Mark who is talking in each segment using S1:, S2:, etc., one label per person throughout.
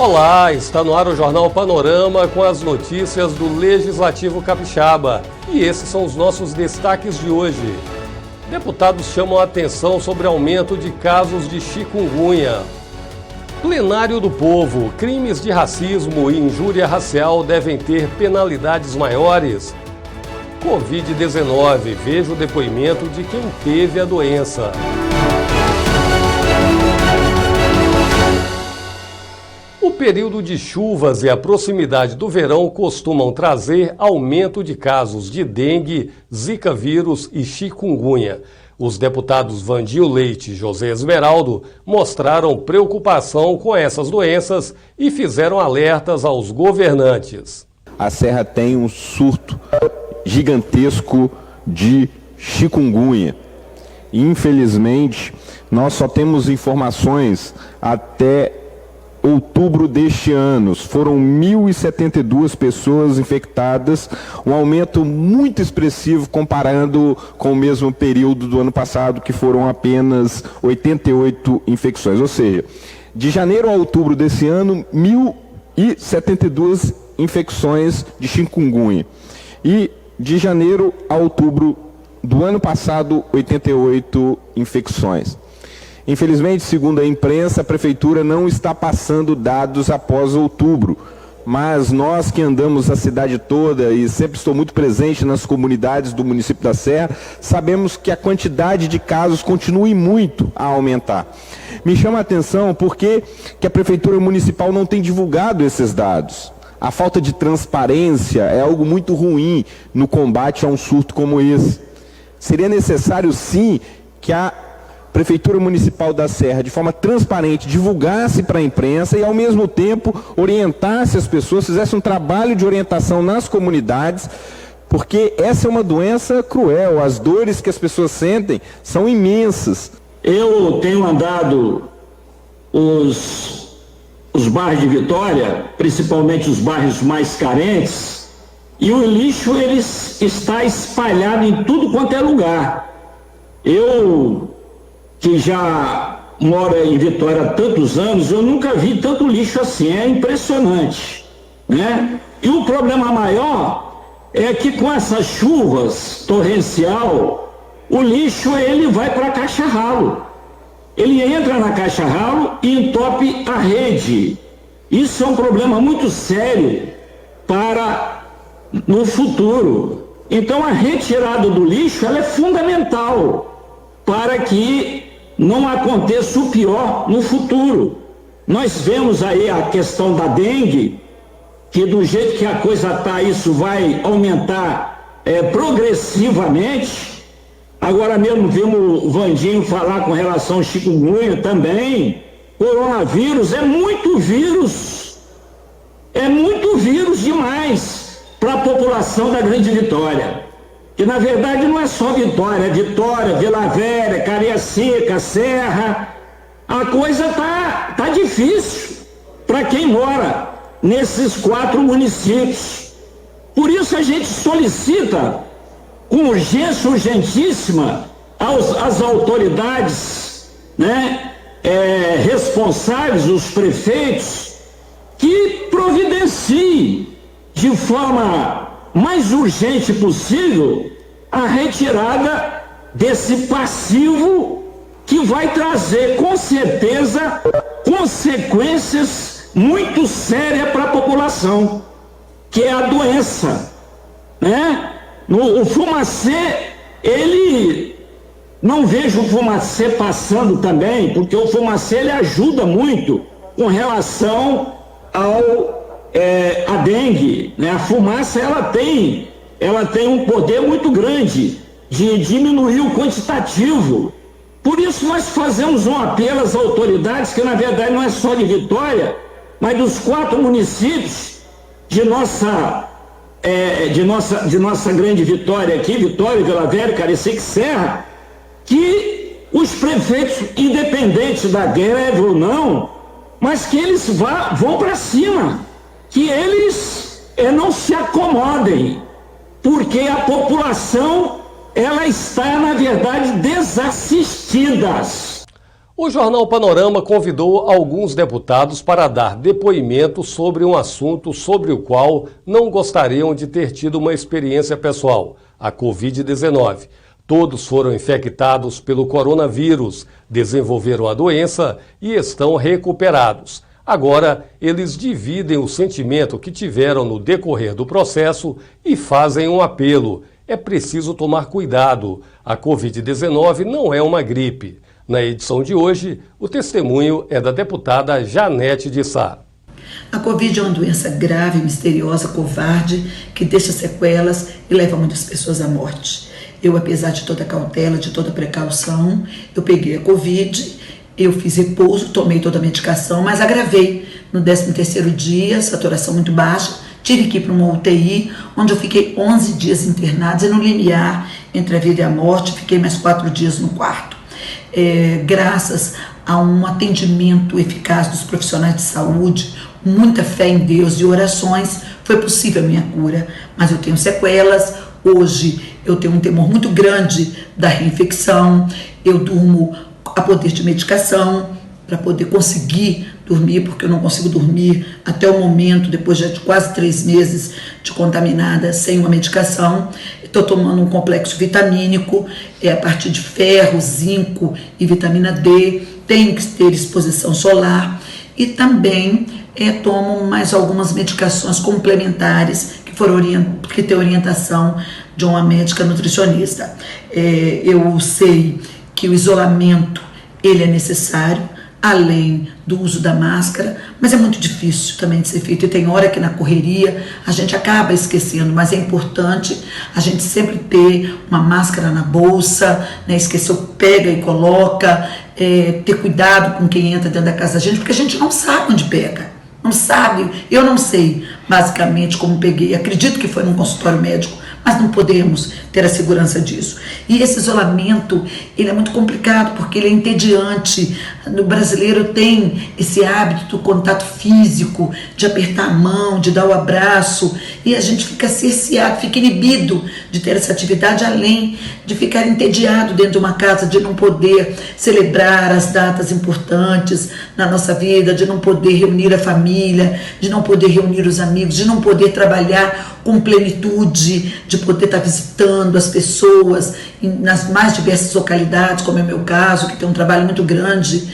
S1: Olá, está no ar o Jornal Panorama com as notícias do Legislativo Capixaba. E esses são os nossos destaques de hoje. Deputados chamam a atenção sobre aumento de casos de chikungunya. Plenário do Povo, crimes de racismo e injúria racial devem ter penalidades maiores. Covid-19, veja o depoimento de quem teve a doença. O período de chuvas e a proximidade do verão costumam trazer aumento de casos de dengue, zika vírus e chikungunya. Os deputados Vandinho Leite e José Esmeraldo mostraram preocupação com essas doenças e fizeram alertas aos governantes.
S2: A Serra tem um surto gigantesco de chikungunya. Infelizmente, nós só temos informações até outubro deste ano. Foram 1.072 pessoas infectadas, um aumento muito expressivo comparando com o mesmo período do ano passado, que foram apenas 88 infecções. Ou seja, de janeiro a outubro desse ano, 1.072 infecções de chikungunya. E de janeiro a outubro do ano passado, 88 infecções. Infelizmente, segundo a imprensa, a Prefeitura não está passando dados após outubro, mas nós que andamos a cidade toda e sempre estou muito presente nas comunidades do município da Serra, sabemos que a quantidade de casos continua muito a aumentar. Me chama a atenção porque que a Prefeitura Municipal não tem divulgado esses dados. A falta de transparência é algo muito ruim no combate a um surto como esse. Seria necessário, sim, que a Prefeitura Municipal da Serra, de forma transparente, divulgasse para a imprensa e, ao mesmo tempo, orientasse as pessoas, fizesse um trabalho de orientação nas comunidades, porque essa é uma doença cruel, as dores que as pessoas sentem são imensas.
S3: Eu tenho andado os bairros de Vitória, principalmente os bairros mais carentes, e o lixo ele está espalhado em tudo quanto é lugar. Eu, que já mora em Vitória há tantos anos, eu nunca vi tanto lixo assim, é impressionante, né? E o problema maior é que com essas chuvas torrencial, o lixo ele vai para a caixa ralo, ele entra na caixa ralo e entope a rede. Isso é um problema muito sério para no futuro. Então a retirada do lixo ela é fundamental para que não aconteça o pior no futuro. Nós vemos aí a questão da dengue, que do jeito que a coisa está, isso vai aumentar progressivamente. Agora mesmo vimos o Vandinho falar com relação ao chikungunya também. Coronavírus é muito vírus demais para a população da Grande Vitória. Que na verdade não é só Vitória, é Vitória, Vila Velha, Cariacica, Serra. A coisa tá difícil para quem mora nesses 4 municípios. Por isso a gente solicita com urgência, urgentíssima, às autoridades, né, responsáveis, os prefeitos, que providenciem de forma mais urgente possível a retirada desse passivo que vai trazer com certeza consequências muito sérias para a população, que é a doença, né? O fumacê, ele não vejo o fumacê passando também, porque o fumacê ele ajuda muito com relação a dengue, né? A fumaça ela tem um poder muito grande de diminuir o quantitativo. Por isso nós fazemos um apelo às autoridades, que na verdade não é só de Vitória, mas dos 4 municípios de nossa grande Vitória aqui, Vitória, Vila Velha, Cariacica e Serra, que os prefeitos, independente da greve ou não, mas que eles vão para cima, que eles não se acomodem, porque a população ela está, na verdade, desassistida.
S1: O Jornal Panorama convidou alguns deputados para dar depoimento sobre um assunto sobre o qual não gostariam de ter tido uma experiência pessoal, a Covid-19. Todos foram infectados pelo coronavírus, desenvolveram a doença e estão recuperados. Agora, eles dividem o sentimento que tiveram no decorrer do processo e fazem um apelo. É preciso tomar cuidado. A Covid-19 não é uma gripe. Na edição de hoje, o testemunho é da deputada Janete de Sá.
S4: A Covid é uma doença grave, misteriosa, covarde, que deixa sequelas e leva muitas pessoas à morte. Eu, apesar de toda a cautela, de toda a precaução, eu peguei a Covid, eu fiz repouso, tomei toda a medicação, mas agravei. No 13º dia, saturação muito baixa, tive que ir para uma UTI, onde eu fiquei 11 dias internada, e no limiar entre a vida e a morte, fiquei mais 4 dias no quarto. Graças a um atendimento eficaz dos profissionais de saúde, muita fé em Deus e orações, foi possível a minha cura, mas eu tenho sequelas. Hoje eu tenho um temor muito grande da reinfecção, eu durmo a poder de medicação para poder conseguir dormir, porque eu não consigo dormir até o momento, depois de quase 3 meses de contaminada sem uma medicação. Estou tomando um complexo vitamínico, a partir de ferro, zinco e vitamina D, tenho que ter exposição solar e também tomo mais algumas medicações complementares que tem orientação de uma médica nutricionista. Eu sei que o isolamento ele é necessário, além do uso da máscara, mas é muito difícil também de ser feito, e tem hora que na correria a gente acaba esquecendo, mas é importante a gente sempre ter uma máscara na bolsa, né? Esqueceu, pega e coloca, ter cuidado com quem entra dentro da casa da gente, porque a gente não sabe onde pega, não sabe, eu não sei basicamente como peguei, acredito que foi num consultório médico, mas não podemos ter a segurança disso. E esse isolamento, ele é muito complicado, porque ele é entediante. O brasileiro tem esse hábito do contato físico, de apertar a mão, de dar o abraço, e a gente fica cerceado, fica inibido de ter essa atividade, além de ficar entediado dentro de uma casa, de não poder celebrar as datas importantes na nossa vida, de não poder reunir a família, de não poder reunir os amigos, de não poder trabalhar com plenitude, de poder estar visitando as pessoas nas mais diversas localidades, como é o meu caso, que tem um trabalho muito grande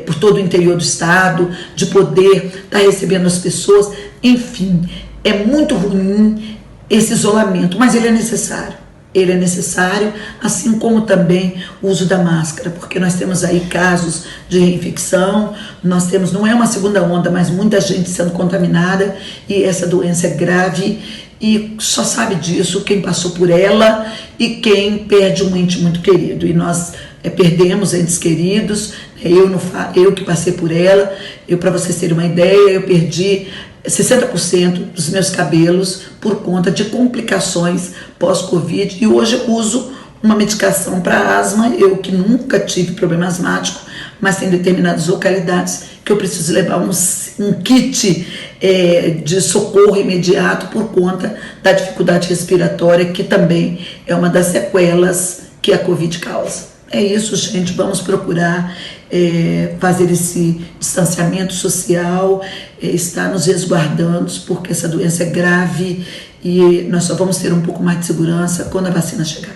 S4: por todo o interior do estado, de poder estar recebendo as pessoas. Enfim, é muito ruim esse isolamento, mas ele é necessário. Ele é necessário, assim como também o uso da máscara, porque nós temos aí casos de reinfecção, nós temos, não é uma segunda onda, mas muita gente sendo contaminada, e essa doença é grave, e só sabe disso quem passou por ela e quem perde um ente muito querido. E nós perdemos entes queridos, eu que passei por ela, para vocês terem uma ideia, eu perdi 60% dos meus cabelos por conta de complicações pós-Covid, e hoje eu uso uma medicação para asma, eu que nunca tive problema asmático, mas tem determinadas localidades que eu preciso levar um kit de socorro imediato por conta da dificuldade respiratória, que também é uma das sequelas que a Covid causa. É isso, gente, vamos procurar fazer esse distanciamento social, estar nos resguardando, porque essa doença é grave e nós só vamos ter um pouco mais de segurança quando a vacina chegar.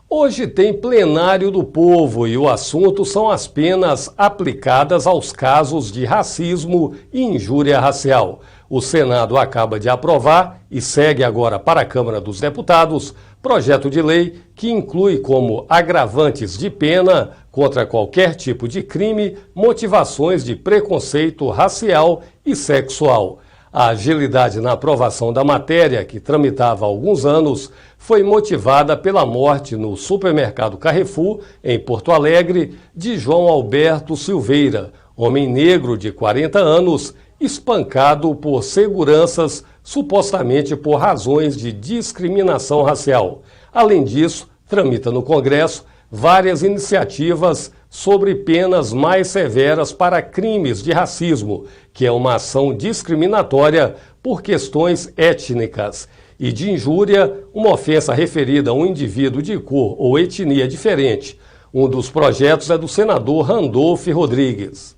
S1: Hoje tem plenário do povo e o assunto são as penas aplicadas aos casos de racismo e injúria racial. O Senado acaba de aprovar e segue agora para a Câmara dos Deputados projeto de lei que inclui como agravantes de pena contra qualquer tipo de crime motivações de preconceito racial e sexual. A agilidade na aprovação da matéria, que tramitava há alguns anos, foi motivada pela morte no supermercado Carrefour, em Porto Alegre, de João Alberto Silveira, homem negro de 40 anos, espancado por seguranças, supostamente por razões de discriminação racial. Além disso, tramita no Congresso várias iniciativas sobre penas mais severas para crimes de racismo, que é uma ação discriminatória por questões étnicas, e de injúria, uma ofensa referida a um indivíduo de cor ou etnia diferente. Um dos projetos é do senador Randolph Rodrigues.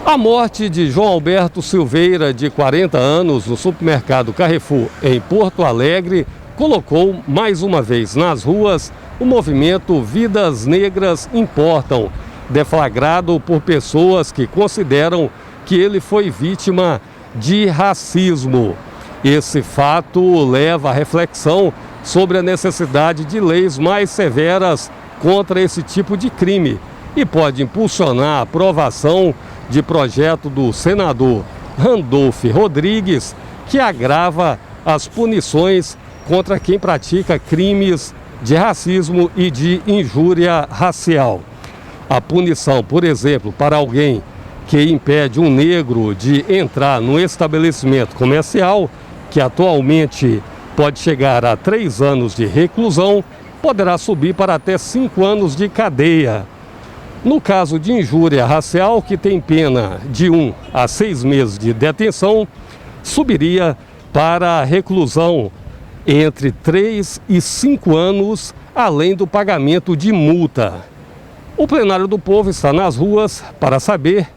S1: A morte de João Alberto Silveira, de 40 anos, no supermercado Carrefour, em Porto Alegre, colocou mais uma vez nas ruas o movimento Vidas Negras Importam, deflagrado por pessoas que consideram que ele foi vítima de racismo. Esse fato leva à reflexão sobre a necessidade de leis mais severas contra esse tipo de crime e pode impulsionar a aprovação de projeto do senador Randolph Rodrigues, que agrava as punições contra quem pratica crimes de racismo e de injúria racial. A punição, por exemplo, para alguém que impede um negro de entrar no estabelecimento comercial, que atualmente pode chegar a 3 anos de reclusão, poderá subir para até 5 anos de cadeia. No caso de injúria racial, que tem pena de 1 a 6 meses de detenção, subiria para a reclusão entre 3 e 5 anos, além do pagamento de multa. O Plenário do Povo está nas ruas para saber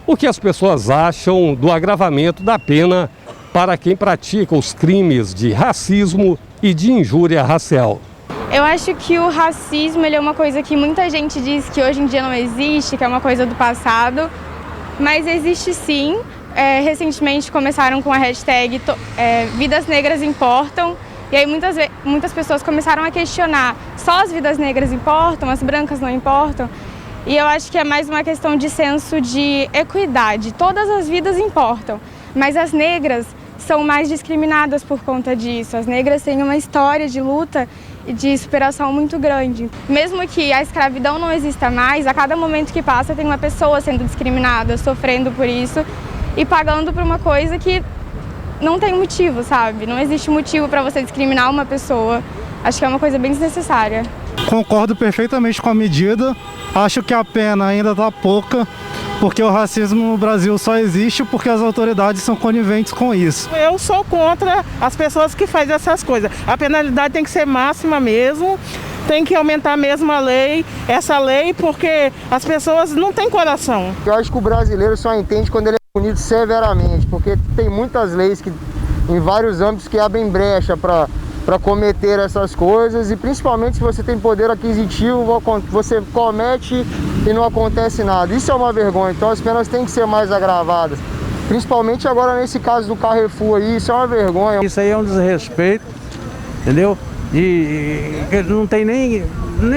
S1: o que as pessoas acham do agravamento da pena para quem pratica os crimes de racismo e de injúria racial.
S5: Eu acho que o racismo ele é uma coisa que muita gente diz que hoje em dia não existe, que é uma coisa do passado, mas existe sim. Recentemente começaram com a hashtag Vidas Negras Importam, e aí muitas pessoas começaram a questionar: só as vidas negras importam, as brancas não importam? E eu acho que é mais uma questão de senso de equidade. Todas as vidas importam, mas as negras são mais discriminadas por conta disso. As negras têm uma história de luta e de superação muito grande. Mesmo que a escravidão não exista mais, a cada momento que passa tem uma pessoa sendo discriminada, sofrendo por isso e pagando por uma coisa que não tem motivo, sabe? Não existe motivo para você discriminar uma pessoa. Acho que é uma coisa bem desnecessária.
S6: Concordo perfeitamente com a medida. Acho que a pena ainda está pouca, porque o racismo no Brasil só existe porque as autoridades são coniventes com isso.
S7: Eu sou contra as pessoas que fazem essas coisas. A penalidade tem que ser máxima mesmo, tem que aumentar mesmo a lei, essa lei, porque as pessoas não têm coração.
S8: Eu acho que o brasileiro só entende quando ele é punido severamente, porque tem muitas leis que, em vários âmbitos, que abrem brecha para cometer essas coisas, e principalmente se você tem poder aquisitivo, você comete e não acontece nada. Isso é uma vergonha, então as penas têm que ser mais agravadas. Principalmente agora nesse caso do Carrefour aí, isso é uma vergonha.
S9: Isso aí é um desrespeito, entendeu? E não tem nem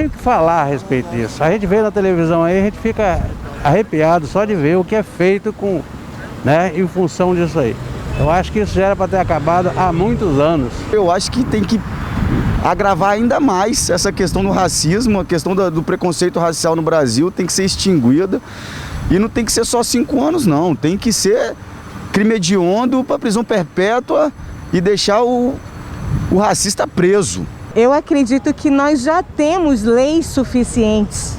S9: o que falar a respeito disso. A gente vê na televisão aí, a gente fica arrepiado só de ver o que é feito em função disso aí. Eu acho que isso já era para ter acabado há muitos anos.
S10: Eu acho que tem que agravar ainda mais essa questão do racismo, a questão do preconceito racial no Brasil tem que ser extinguida. E não tem que ser só 5 anos, não. Tem que ser crime hediondo para prisão perpétua e deixar o racista preso.
S11: Eu acredito que nós já temos leis suficientes.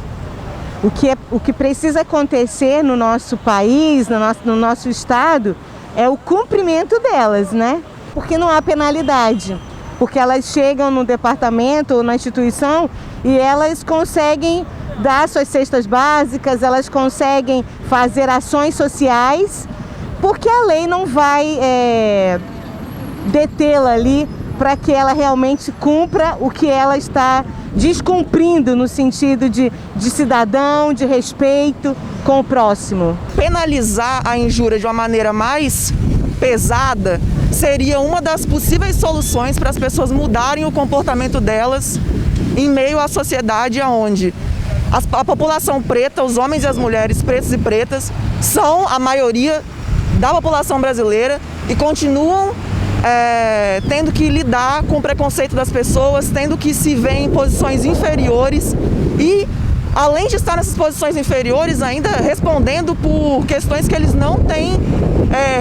S11: O que precisa acontecer no nosso país, no nosso estado, é o cumprimento delas, né? Porque não há penalidade. Porque elas chegam no departamento ou na instituição e elas conseguem dar suas cestas básicas, elas conseguem fazer ações sociais, porque a lei não vai detê-la ali para que ela realmente cumpra o que ela está descumprindo no sentido de cidadão, de respeito com o próximo.
S12: Penalizar a injúria de uma maneira mais pesada seria uma das possíveis soluções para as pessoas mudarem o comportamento delas em meio à sociedade onde a população preta, os homens e as mulheres pretos e pretas, são a maioria da população brasileira e continuam tendo que lidar com o preconceito das pessoas, tendo que se ver em posições inferiores e, além de estar nessas posições inferiores, ainda respondendo por questões que eles não têm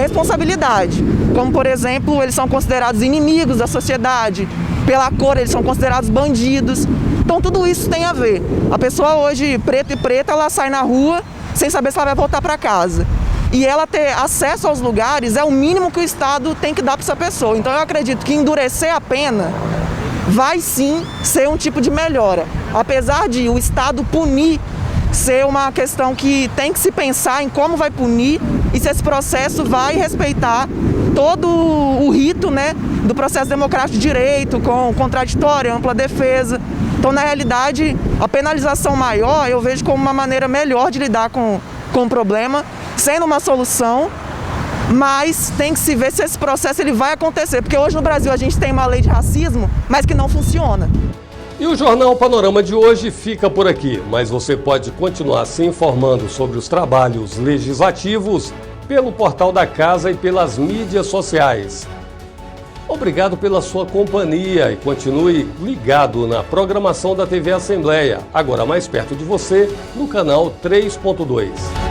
S12: responsabilidade. Como, por exemplo, eles são considerados inimigos da sociedade, pela cor eles são considerados bandidos. Então tudo isso tem a ver. A pessoa hoje, preta e preta, ela sai na rua sem saber se ela vai voltar para casa. e ela ter acesso aos lugares é o mínimo que o Estado tem que dar para essa pessoa. Então eu acredito que endurecer a pena vai sim ser um tipo de melhora. Apesar de o Estado punir ser uma questão que tem que se pensar em como vai punir e se esse processo vai respeitar todo o rito, né, do processo democrático de direito, com contraditória, ampla defesa. Então, na realidade, a penalização maior eu vejo como uma maneira melhor de lidar com o problema, sendo uma solução, mas tem que se ver se esse processo ele vai acontecer, porque hoje no Brasil a gente tem uma lei de racismo, mas que não funciona.
S1: E o Jornal Panorama de hoje fica por aqui, mas você pode continuar se informando sobre os trabalhos legislativos pelo portal da Casa e pelas mídias sociais. Obrigado pela sua companhia e continue ligado na programação da TV Assembleia, agora mais perto de você, no canal 3.2.